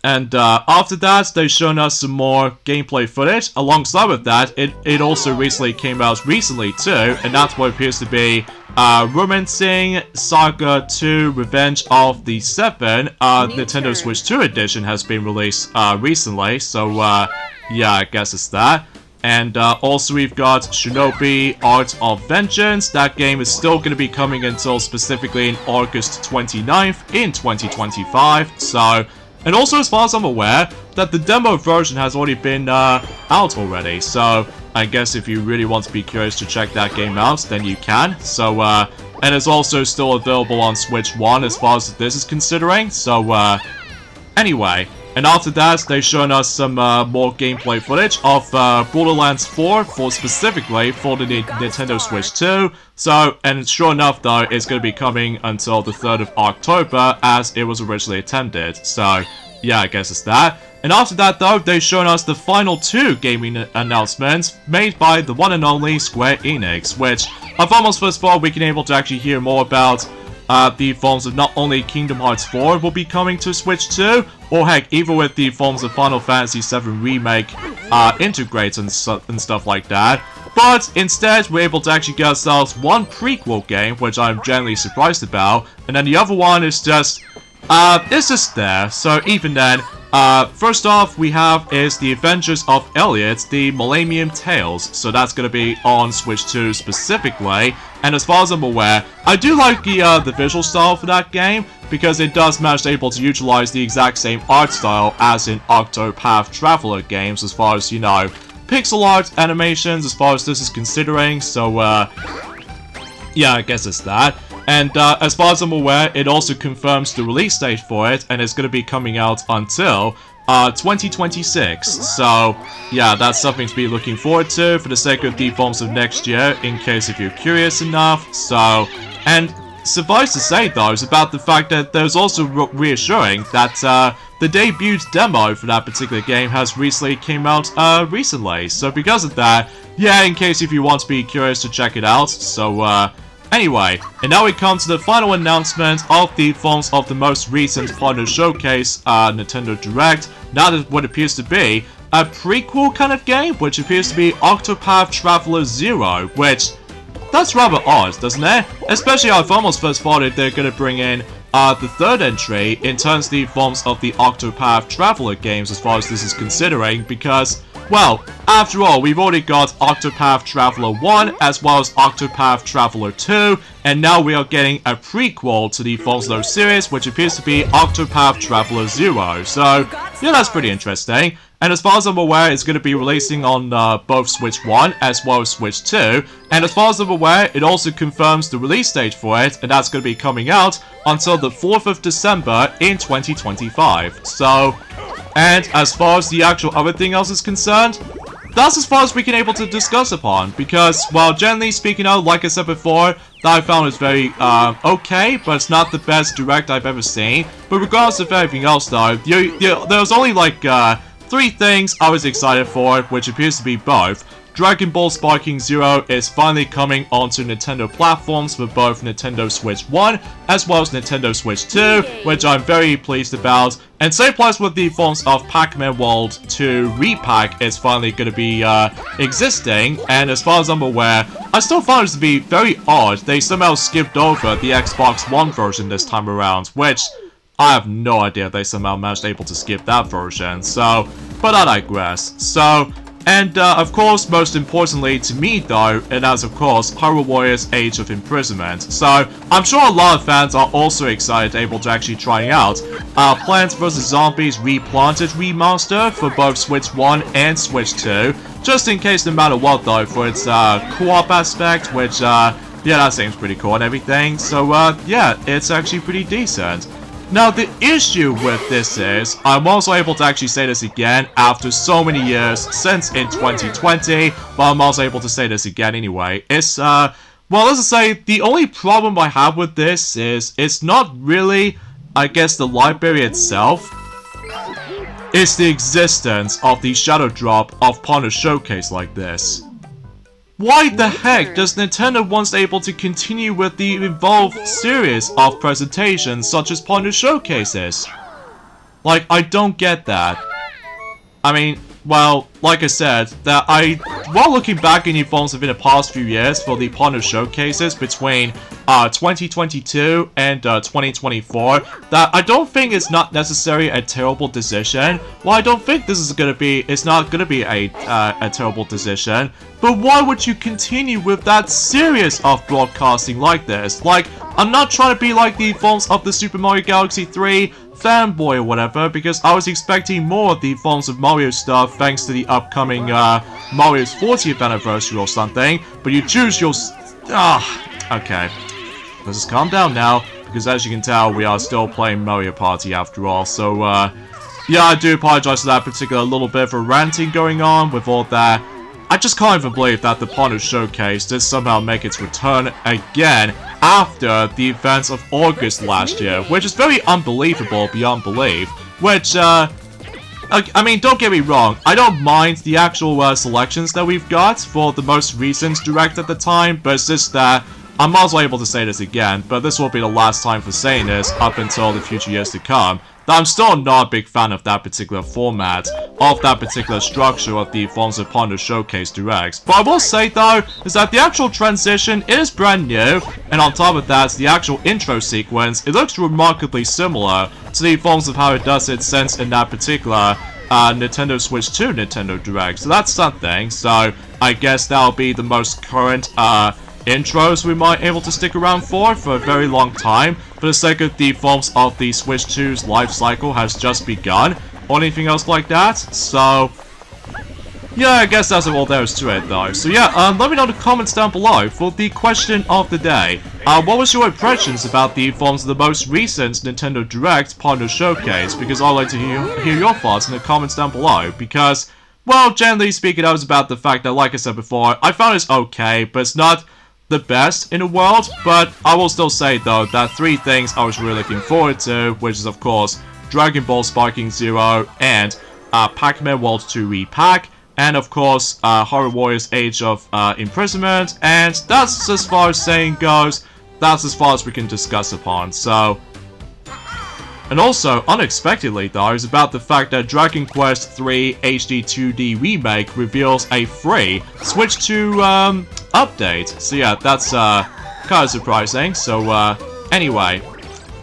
And after that, they've shown us some more gameplay footage. Alongside with that, it also recently came out recently too, and that's what appears to be Romancing Saga 2 Revenge of the Seven. Nintendo Switch 2 edition has been released recently, so yeah, I guess it's that. And also we've got Shinobi Art of Vengeance. That game is still going to be coming until specifically in August 29th in 2025, so... And also, as far as I'm aware, that the demo version has already been out already. So, I guess if you really want to be curious to check that game out, then you can. So, and it's also still available on Switch 1 as far as this is considering. So, anyway. And after that, they've shown us some more gameplay footage of Borderlands 4 specifically for the Nintendo Switch 2. So, and sure enough though, it's going to be coming until the 3rd of October as it was originally intended. So, yeah, I guess it's that. And after that though, they've shown us the final 2 gaming announcements made by the one and only Square Enix, which I've almost first of all we can able to actually hear more about the forms of not only Kingdom Hearts 4 will be coming to Switch 2, or heck, even with the forms of Final Fantasy VII Remake integrates and stuff like that. But instead, we're able to actually get ourselves one prequel game, which I'm genuinely surprised about, and then the other one is just, it's just there. So even then, first off, we have is the Adventures of Elliot, the Millennium Tales. So that's going to be on Switch 2 specifically. And as far as I'm aware, I do like the visual style for that game, because it does manage to able to utilize the exact same art style as in Octopath Traveler games, as far as, you know, pixel art animations, as far as this is considering. So, yeah, I guess it's that. And as far as I'm aware, it also confirms the release date for it, and it's going to be coming out until 2026. So, yeah, that's something to be looking forward to for the sake of the forms of next year, in case if you're curious enough. So, and suffice to say, though, is about the fact that there's also reassuring that the debut demo for that particular game has recently came out recently. So because of that, yeah, in case if you want to be curious to check it out. So, anyway, and now we come to the final announcement of the forms of the most recent Partner Showcase Nintendo Direct. Now that what appears to be a prequel kind of game, which appears to be Octopath Traveler 0, which, that's rather odd, doesn't it? Especially I've almost first thought that they're going to bring in the third entry in terms of the forms of the Octopath Traveler games as far as this is considering, because, well, after all, we've already got Octopath Traveler 1 as well as Octopath Traveler 2, and now we are getting a prequel to the forms of those series, which appears to be Octopath Traveler 0. So, yeah, that's pretty interesting. And as far as I'm aware, it's going to be releasing on both Switch 1 as well as Switch 2. And as far as I'm aware, it also confirms the release date for it, and that's going to be coming out until the 4th of December in 2025. So, and as far as the actual other thing else is concerned, that's as far as we can able to discuss upon, because, well, generally speaking out, like I said before, that I found is very, okay, but it's not the best Direct I've ever seen. But regardless of everything else, though, there was only, like, 3 things I was excited for, which appears to be both. Dragon Ball Sparking Zero is finally coming onto Nintendo platforms for both Nintendo Switch 1 as well as Nintendo Switch 2, which I'm very pleased about. And same plus with the forms of Pac-Man World 2 Repack is finally going to be existing. And as far as I'm aware, I still find it to be very odd they somehow skipped over the Xbox One version this time around, which I have no idea they somehow managed able to skip that version. So, but I digress. So, and of course, most importantly to me though, it has of course Hyrule Warriors Age of Imprisonment. So I'm sure a lot of fans are also excited able to actually try out Plants vs Zombies Replanted Remaster for both Switch 1 and Switch 2. Just in case no matter what though, for its co-op aspect, which yeah, that seems pretty cool and everything. So yeah, it's actually pretty decent. Now, the issue with this is, I'm also able to actually say this again after so many years since in 2020, but I'm also able to say this again anyway. It's, well, let's just say, the only problem I have with this is, it's not really, I guess, the library itself. It's the existence of the shadow drop of Partner Showcase like this. Why the heck does Nintendo want able to continue with the evolved series of presentations such as Partner Showcases? Like, I don't get that. I mean, well, like I said, while looking back in evolves in the past few years for the Partner Showcases between 2022 and 2024, that I don't think it's not necessarily a terrible decision. Well, I don't think this is it's not gonna be a terrible decision. But why would you continue with that series of broadcasting like this? Like, I'm not trying to be like the forms of the Super Mario Galaxy 3 fanboy or whatever, because I was expecting more of the forms of Mario stuff thanks to the upcoming Mario's 40th anniversary or something. But you choose your... okay. Let's just calm down now, because as you can tell, we are still playing Mario Party after all. So, yeah, I do apologize for that particular little bit of a ranting going on with all that. I just can't even believe that the Partner Showcase did somehow make its return again after the events of August last year, which is very unbelievable beyond belief, which, I mean, don't get me wrong, I don't mind the actual selections that we've got for the most recent Direct at the time, but it's just that I'm also able to say this again, but this will be the last time for saying this up until the future years to come, that I'm still not a big fan of that particular format, of that particular structure of the forms of Partner Showcase Directs. But I will say though, is that the actual transition is brand new, and on top of that, the actual intro sequence, it looks remarkably similar to the forms of how it does it since in that particular Nintendo Switch 2 Nintendo Direct. So that's something, so I guess that'll be the most current intros we might be able to stick around for a very long time, for the sake of the forms of the Switch 2's life cycle has just begun, or anything else like that. So yeah, I guess that's all there is to it though. So yeah, let me know in the comments down below for the question of the day. What was your impressions about the forms of the most recent Nintendo Direct Partner Showcase? Because I'd like to hear your thoughts in the comments down below, because, well, generally speaking, that was about the fact that, like I said before, I found it's okay, but it's not the best in the world. But I will still say though that 3 things I was really looking forward to, which is of course Dragon Ball Sparking Zero and Pac-Man World 2 Repack, and of course Horror Warriors Age of Imprisonment, and that's as far as saying goes. That's as far as we can discuss upon. So, and also, unexpectedly though, is about the fact that Dragon Quest III HD 2D Remake reveals a free Switch 2 update. So yeah, that's kind of surprising. So anyway,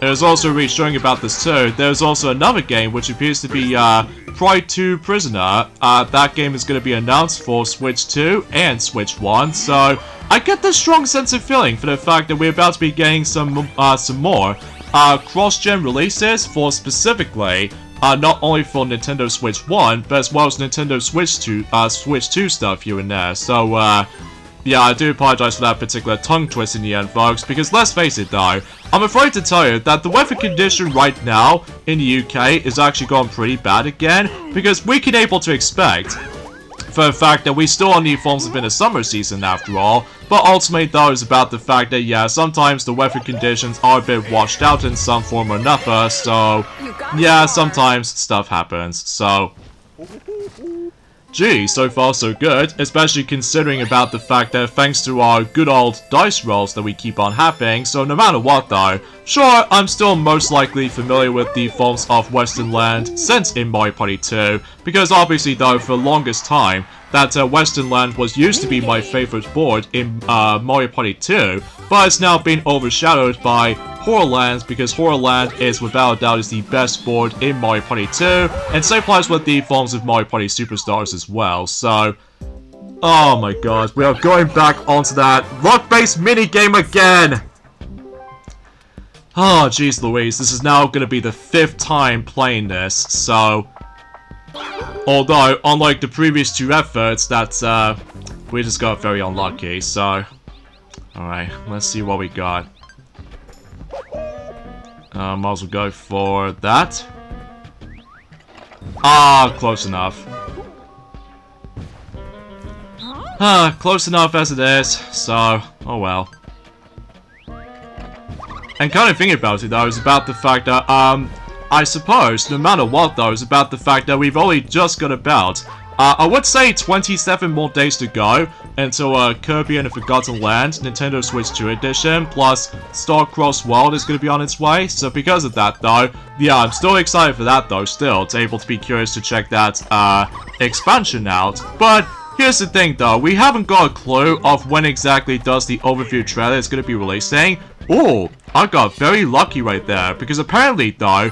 there's also showing about this too. There's also another game which appears to be Pride 2 Prisoner. That game is going to be announced for Switch 2 and Switch 1. So I get this strong sense of feeling for the fact that we're about to be getting some more cross-gen releases for specifically not only for Nintendo Switch 1, but as well as Nintendo Switch 2 stuff here and there. So yeah, I do apologize for that particular tongue twist in the end, folks, because let's face it though, I'm afraid to tell you that the weather condition right now in the UK is actually going pretty bad again, because we can able to expect for the fact that we still need forms of in the summer season after all, but ultimately though is about the fact that yeah, sometimes the weather conditions are a bit washed out in some form or another, so yeah, sometimes stuff happens. So gee, so far so good, especially considering about the fact that thanks to our good old dice rolls that we keep on having. So no matter what though, sure, I'm still most likely familiar with the forms of Western Land since in Mario Party 2, because obviously though for the longest time that Western Land was used to be my favorite board in Mario Party 2, but it's now been overshadowed by Horror Land, because Horror Land is without a doubt is the best board in Mario Party 2, and same applies with the forms of Mario Party Superstars as well. So, oh my god, we are going back onto that luck-based minigame again! Oh jeez Louise, this is now going to be the 5th time playing this, so although, unlike the previous 2 efforts, that we just got very unlucky, so alright, let's see what we got. Might as well go for that. Ah, close enough. Close enough as it is, so, oh well. And kind of thinking about it though is about the fact that, I suppose, no matter what though, is about the fact that we've only just got about, I would say 27 more days to go until Kirby and the Forgotten Land Nintendo Switch 2 edition plus Star-Crossed World is going to be on its way. So because of that though, yeah, I'm still excited for that though still. It's able to be curious to check that expansion out. But here's the thing though, we haven't got a clue of when exactly does the overview trailer is going to be releasing. Oh, I got very lucky right there, because apparently though,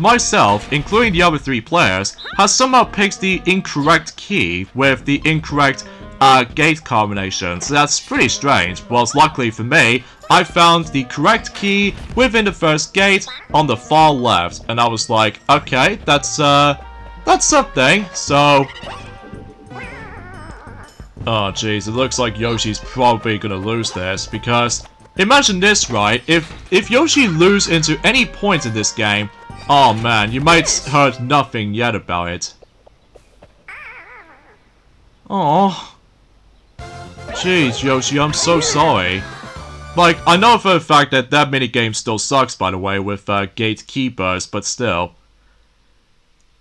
myself, including the other 3 players, has somehow picked the incorrect key with the incorrect gate combination, so that's pretty strange. Well, luckily for me, I found the correct key within the first gate on the far left, and I was like, okay, that's something, so... Oh jeez, it looks like Yoshi's probably gonna lose this, because... Imagine this, right? If Yoshi loses into any point in this game, oh man, you might heard nothing yet about it. Oh, jeez, Yoshi, I'm so sorry. Like, I know for a fact that that minigame still sucks, by the way, with gatekeepers, but still.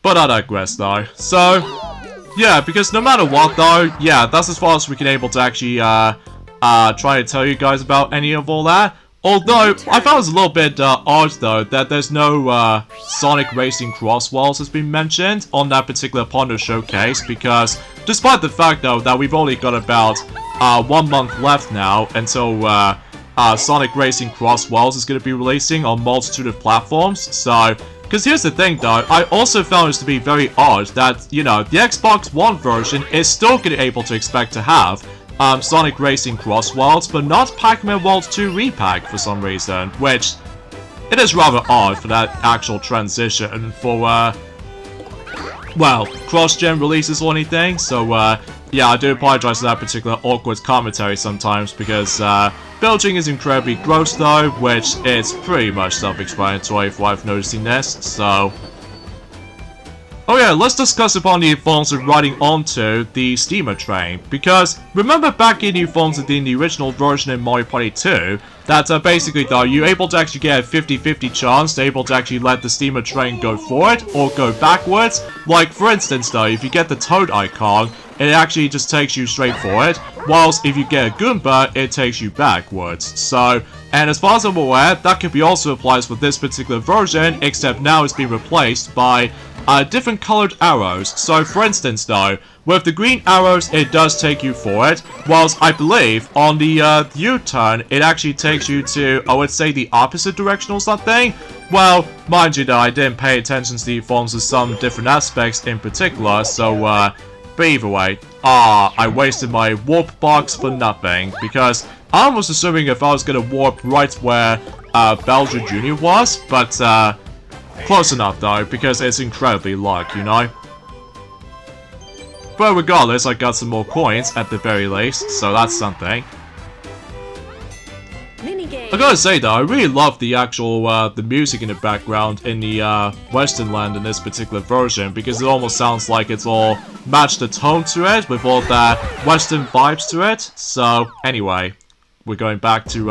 But I digress, though. So, yeah, because no matter what, though, yeah, that's as far as we can able to actually try to tell you guys about any of all that. Although, I found it was a little bit odd though, that there's no Sonic Racing Cross Worlds has been mentioned on that particular Ponder Showcase, because despite the fact though that we've only got about 1 month left now until Sonic Racing Cross Worlds is going to be releasing on multitude of platforms, so... Because here's the thing though, I also found this to be very odd that, you know, the Xbox One version is still going to be able to expect to have Sonic Racing Cross Worlds, but not Pac-Man World 2 Repack for some reason, which it is rather odd for that actual transition for, well, cross-gen releases or anything, so, yeah, I do apologize for that particular awkward commentary sometimes, because, belching is incredibly gross though, which is pretty much self-explanatory if I've noticing this, so... Oh yeah, let's discuss upon the informs of riding onto the steamer train, because remember back in the informs in the original version in Mario Party 2, that basically though, you're able to actually get a 50-50 chance to able to actually let the steamer train go forward or go backwards. Like for instance though, if you get the Toad icon, it actually just takes you straight forward, whilst if you get a Goomba, it takes you backwards. So, and as far as I'm aware, that could be also applies for this particular version, except now it's been replaced by different colored arrows. So for instance though, with the green arrows it does take you forward, whilst I believe on the U-turn it actually takes you to, I would say, the opposite direction or something. Well, mind you though, I didn't pay attention to the forms of some different aspects in particular, so but either way, I wasted my warp box for nothing, because I was assuming if I was gonna warp right where Bowser Jr. was, but close enough though, because it's incredibly luck, you know? But regardless, I got some more coins at the very least, so that's something. I gotta say though, I really love the actual, the music in the background in the, Western Land in this particular version, because it almost sounds like it's all matched the tone to it, with all that Western vibes to it. So, anyway, we're going back to,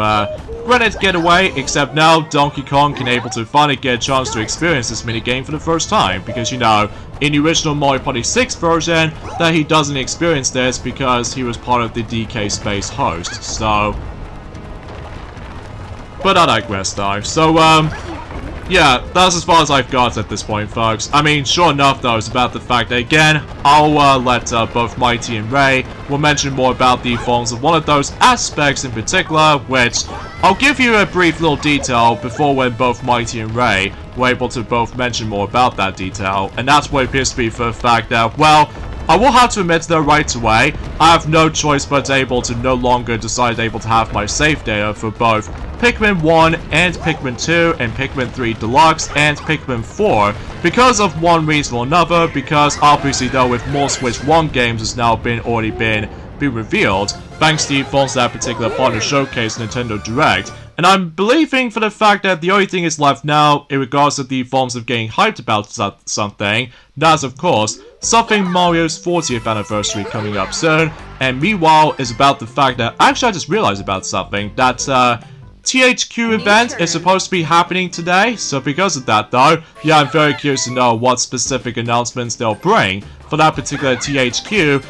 Granite Getaway, except now Donkey Kong can able to finally get a chance to experience this minigame for the first time, because, you know, in the original Mario Party 6 version, that he doesn't experience this because he was part of the DK Space host, so... But I digress though, so, yeah, that's as far as I've got at this point, folks. I mean, sure enough though, it's about the fact that, again, I'll let both Mighty and Ray will mention more about the forms of one of those aspects in particular, which I'll give you a brief little detail before when both Mighty and Ray were able to both mention more about that detail, and that's what appears to be for the fact that, well, I will have to admit that right away, I have no choice but able to no longer decide able to have my save data for both Pikmin 1 and Pikmin 2 and Pikmin 3 Deluxe and Pikmin 4 because of one reason or another, because obviously though with more Switch 1 games has now already been revealed, thanks to the forms that particular partner showcase Nintendo Direct. And I'm believing for the fact that the only thing is left now in regards to the forms of getting hyped about something, that's of course something Mario's 40th anniversary coming up soon. And meanwhile is about the fact that actually I just realized about something that THQ event is supposed to be happening today, so because of that though, yeah, I'm very curious to know what specific announcements they'll bring for that particular THQ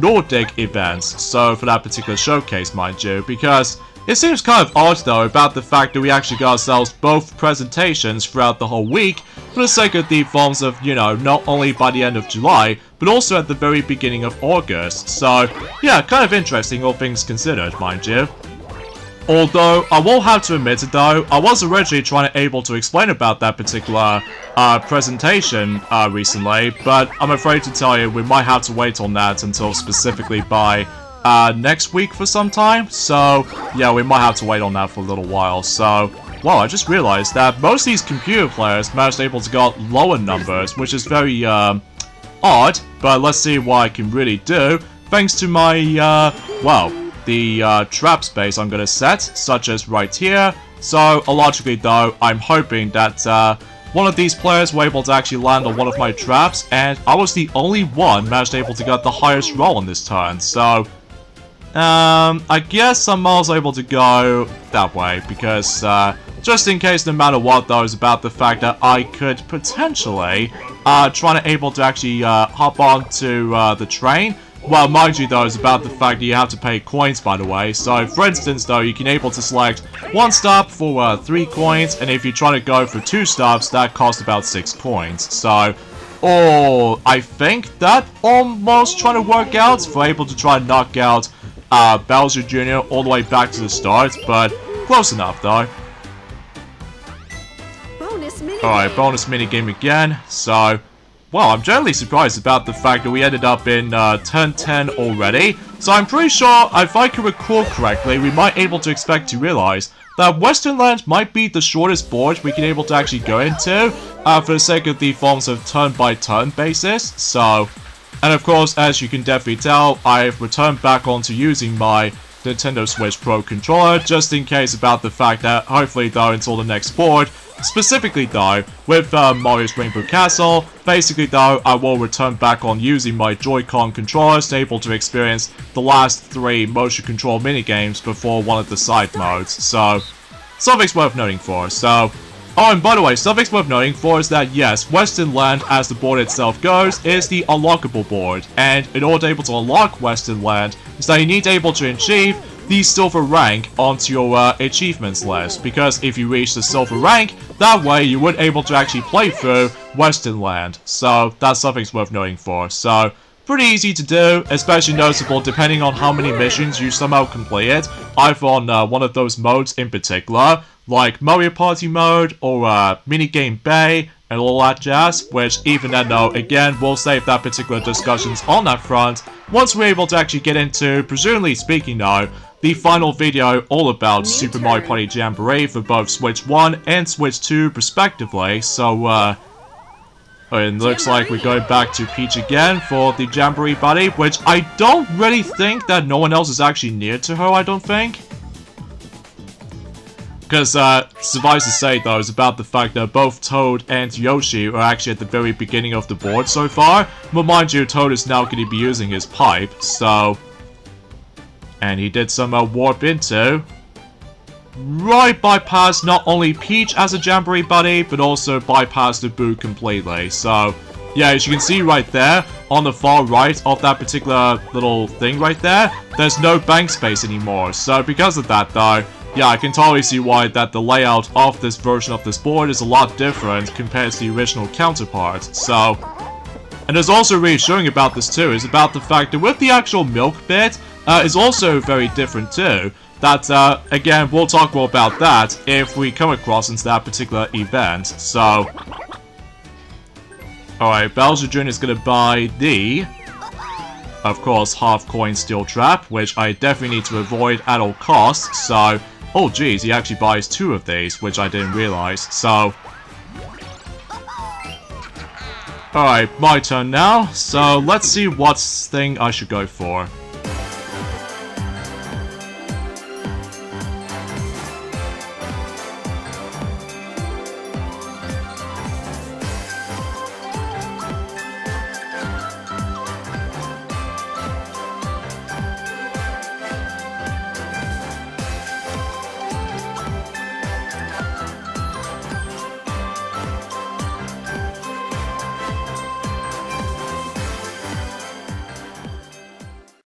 Nordic events, so for that particular showcase, mind you, because it seems kind of odd though about the fact that we actually got ourselves both presentations throughout the whole week for the sake of the forms of, you know, not only by the end of July, but also at the very beginning of August, so yeah, kind of interesting all things considered, mind you. Although, I will have to admit it though, I was originally able to explain about that particular presentation recently, but I'm afraid to tell you we might have to wait on that until specifically by next week for some time. So, yeah, we might have to wait on that for a little while. So, wow, I just realized that most of these computer players managed able to get lower numbers, which is very odd, but let's see what I can really do, thanks to my, well, the trap space I'm gonna set, such as right here. So, logically though, I'm hoping that one of these players were able to actually land on one of my traps, and I was the only one managed able to get the highest roll on this turn, so I guess I'm also able to go that way, because just in case, no matter what though, is about the fact that I could potentially try to able to actually hop onto the train. Well, mind you though, is about the fact that you have to pay coins, by the way. So, for instance though, you can able to select one stop for 3 coins, and if you try to go for 2 stops, that costs about 6 coins. So, oh, I think that almost trying to work out for able to try and knock out Bowser Jr. all the way back to the start, but close enough though. Alright, bonus minigame again, so well, I'm generally surprised about the fact that we ended up in turn 10 already. So I'm pretty sure, if I can recall correctly, we might able to expect to realize that Western Land might be the shortest board we can able to actually go into for the sake of the forms of turn-by-turn basis. So, and of course, as you can definitely tell, I've returned back onto using my Nintendo Switch Pro controller, just in case about the fact that, hopefully though, until the next board, specifically though, with Mario's Rainbow Castle, basically though, I will return back on using my Joy-Con controllers, able to experience the last 3 motion control minigames before one of the side modes, so something's worth noting for, so. Oh, and by the way, something's worth noting for is that yes, Western Land, as the board itself goes, is the unlockable board, and in order to able to unlock Western Land, is that you need to able to achieve the silver rank onto your achievements list, because if you reach the silver rank, that way you would able to actually play through Western Land, so that's something's worth noting for, so pretty easy to do, especially noticeable depending on how many missions you somehow complete, either on one of those modes in particular, like Mario Party mode, or Minigame Bay, and all that jazz, which even then though, again, we'll save that particular discussions on that front, once we're able to actually get into, presumably speaking though, the final video all about Super Mario Party Jamboree for both Switch 1 and Switch 2 respectively, so it looks like we're going back to Peach again for the Jamboree buddy, which I don't really think that no one else is actually near to her, I don't think. Because, suffice to say though, is about the fact that both Toad and Yoshi are actually at the very beginning of the board so far. But mind you, Toad is now going to be using his pipe, so. And he did somehow warp into. Right bypass not only Peach as a Jamboree buddy, but also bypass the Boo completely. So, yeah, as you can see right there, on the far right of that particular little thing right there, there's no bank space anymore. So, because of that though, yeah, I can totally see why that the layout of this version of this board is a lot different compared to the original counterpart, so. And there's also reassuring about this too, is about the fact that with the actual milk bit, is also very different too. That, again, we'll talk more about that if we come across into that particular event, so. Alright, Bowser Jr. is gonna buy the, of course, half coin steel trap, which I definitely need to avoid at all costs, so. Oh geez, he actually buys 2 of these, which I didn't realize, so. Alright, my turn now, so let's see what thing I should go for.